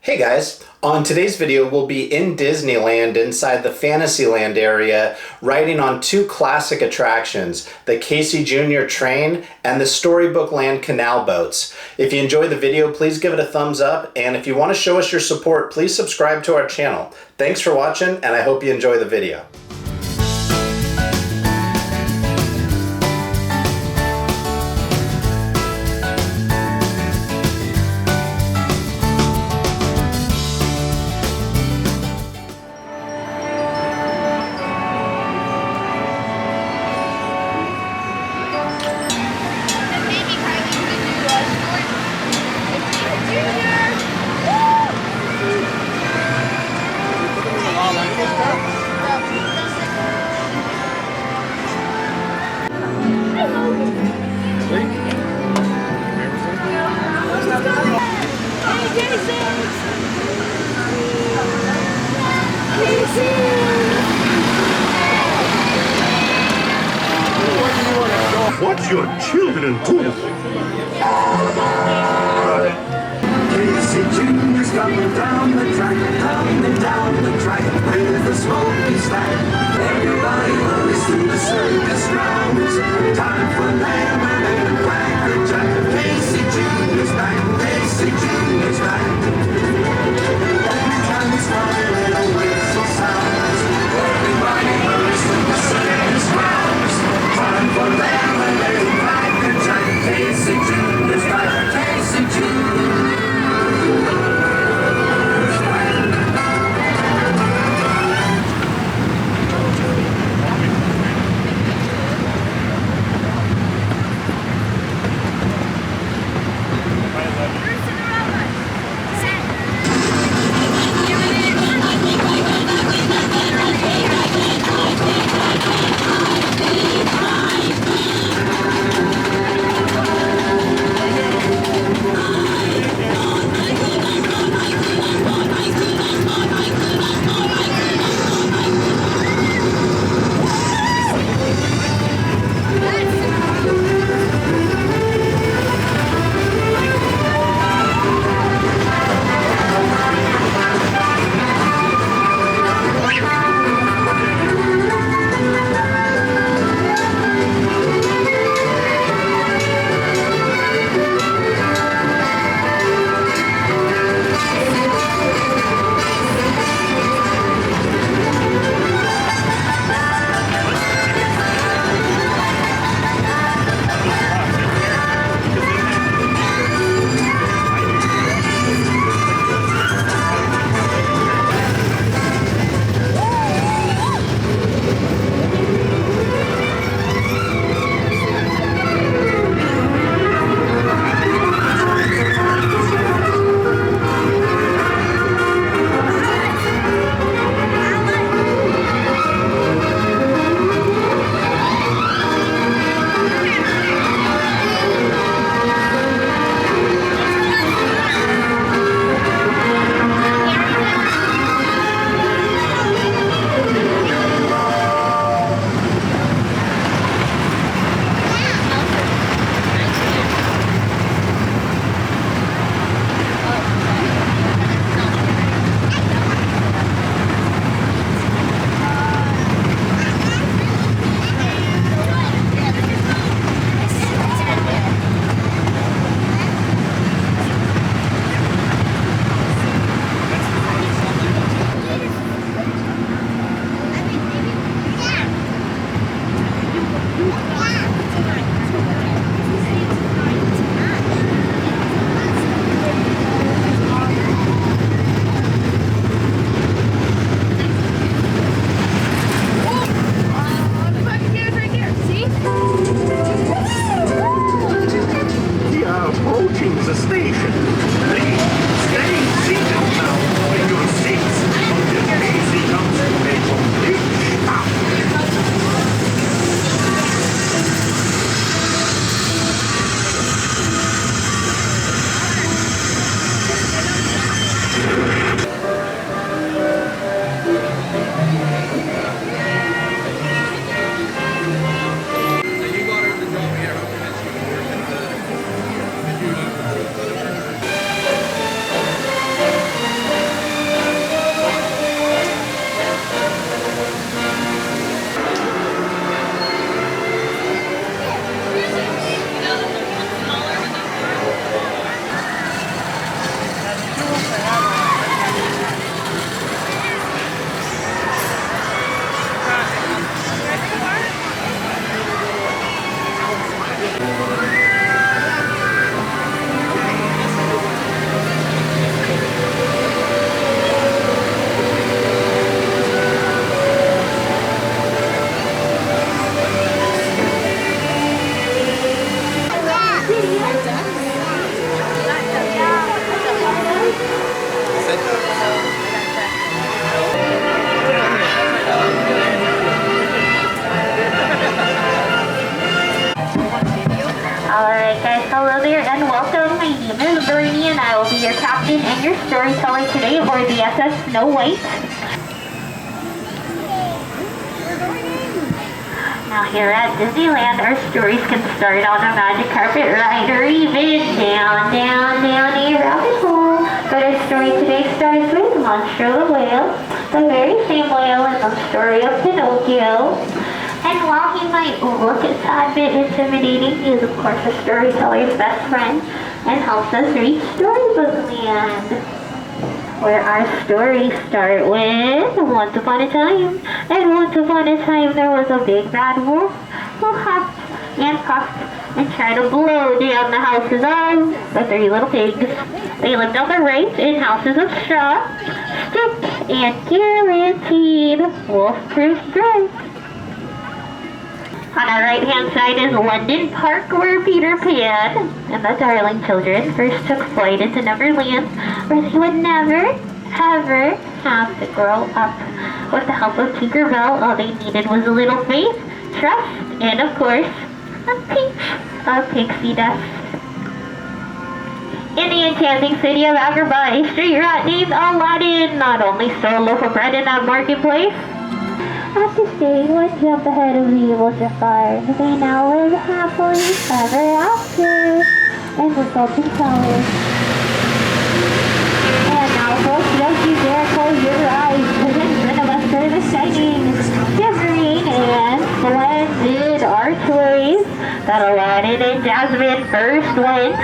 Hey guys, on today's video we'll be in Disneyland inside the Fantasyland area riding on two classic attractions, the Casey Jr. train and the Storybook Land Canal Boats. If you enjoyed the video, please give it a thumbs up, and if you want to show us your support, please subscribe to our channel. Thanks for watching, and I hope you enjoy the video. What's your children do? Casey Jr.'s coming down the track with a smoky stack. Everybody hurries through the circus grounds. Time for lemon and cracker jack. Casey Jr.'s back. Casey Jr.'s back. Every time he's running, little whistle sounds. Everybody hurries through the circus grounds. Time for lemon and cracker jack. Casey Jr.'s back. Casey Jr. name is Bernie and I will be your captain and your storyteller today aboard the SS Snow White. Now here at Disneyland, our stories can start on a magic carpet ride or even down a rabbit hole. But our story today starts with Monstro the whale, the very same whale in the story of Pinocchio. And while he might look a tad bit intimidating, he is of course a storyteller's best friend and helps us reach Storybook Land, where our stories start with once upon a time. And once upon a time there was a big bad wolf who huffed and puffed and tried to blow down the houses of the 3 little pigs. They lived on the right in houses of straw, stick, and guaranteed wolf-proof bricks. On our right-hand side is London Park, where Peter Pan and the darling children first took flight into Neverland, where they would never, ever have to grow up. With the help of Tinkerbell, all they needed was a little faith, trust, and of course, a pinch of pixie dust. In the enchanting city of Agrabah, a street rat named Aladdin not only stole a loaf of bread in that marketplace, had to stay 1 jump ahead of the evil Jafar. They now live happily ever after in the Sultan Palace. And now, folks, don't you dare close your eyes, because in front of us are the shining, shimmering, and splendid archways that Aladdin and Jasmine first went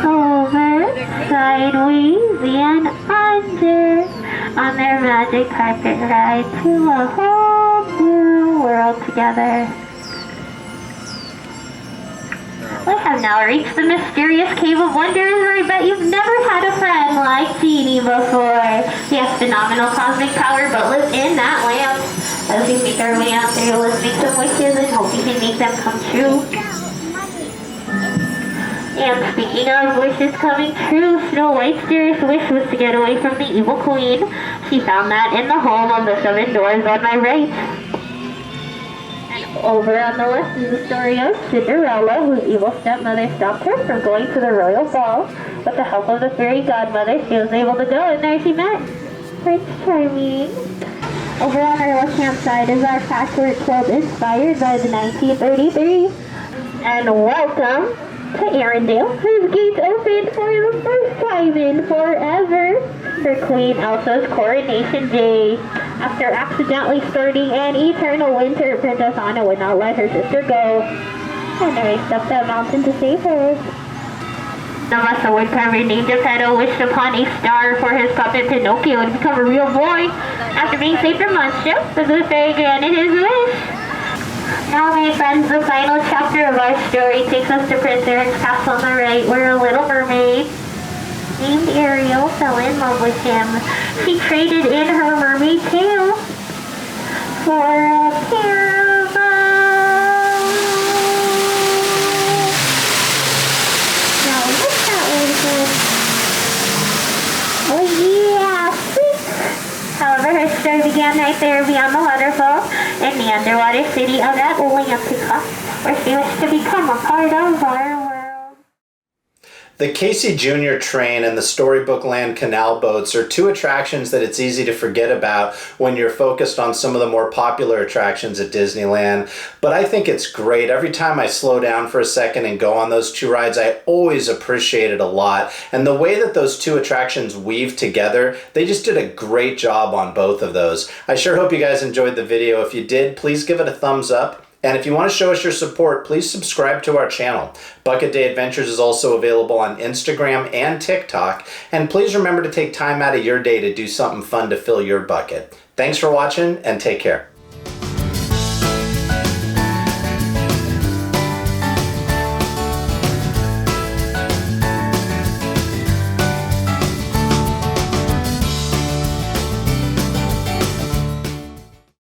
over, sideways, and under on their magic carpet ride to a whole new world together. We have now reached the mysterious Cave of Wonders, where I bet you've never had a friend like Genie before. He has phenomenal cosmic power, but lives in that lamp. As we make our way out there, let's make some wishes and hope we can make them come true. And speaking of wishes coming true, Snow White's dearest wish was to get away from the evil queen. She found that in the home of the 7 doors on my right. And over on the left is the story of Cinderella, whose evil stepmother stopped her from going to the royal ball. With the help of the fairy godmother, she was able to go, and there she met Prince Charming. Over on our left-hand side is our patchwork quilt inspired by the 1933. And welcome to Arendelle, whose gates opened for the first time in forever for Queen Elsa's coronation day. After accidentally starting an eternal winter, Princess Anna would not let her sister go and raced up that mountain to save her. Unless a woodcarver named Geppetto wished upon a star for his puppet Pinocchio to become a real boy after being saved from Monstro, the good fairy granted his wish. Now, my friends, the final chapter of our story takes us to Prince Eric's castle on the right, where a little mermaid named Ariel fell in love with him. She traded in her mermaid tail for a pair of now, what's that word? Oh yeah, however, her story began right there beyond the waterfall in the underwater city of Atlantica, where she wished to become a part of our world. The Casey Jr. train and the Storybook Land Canal Boats are 2 attractions that it's easy to forget about when you're focused on some of the more popular attractions at Disneyland. But I think it's great. Every time I slow down for a second and go on those 2 rides, I always appreciate it a lot. And the way that those 2 attractions weave together, they just did a great job on both of those. I sure hope you guys enjoyed the video. If you did, please give it a thumbs up. And if you want to show us your support, please subscribe to our channel. Bucket Day Adventures is also available on Instagram and TikTok. And please remember to take time out of your day to do something fun to fill your bucket. Thanks for watching, and take care.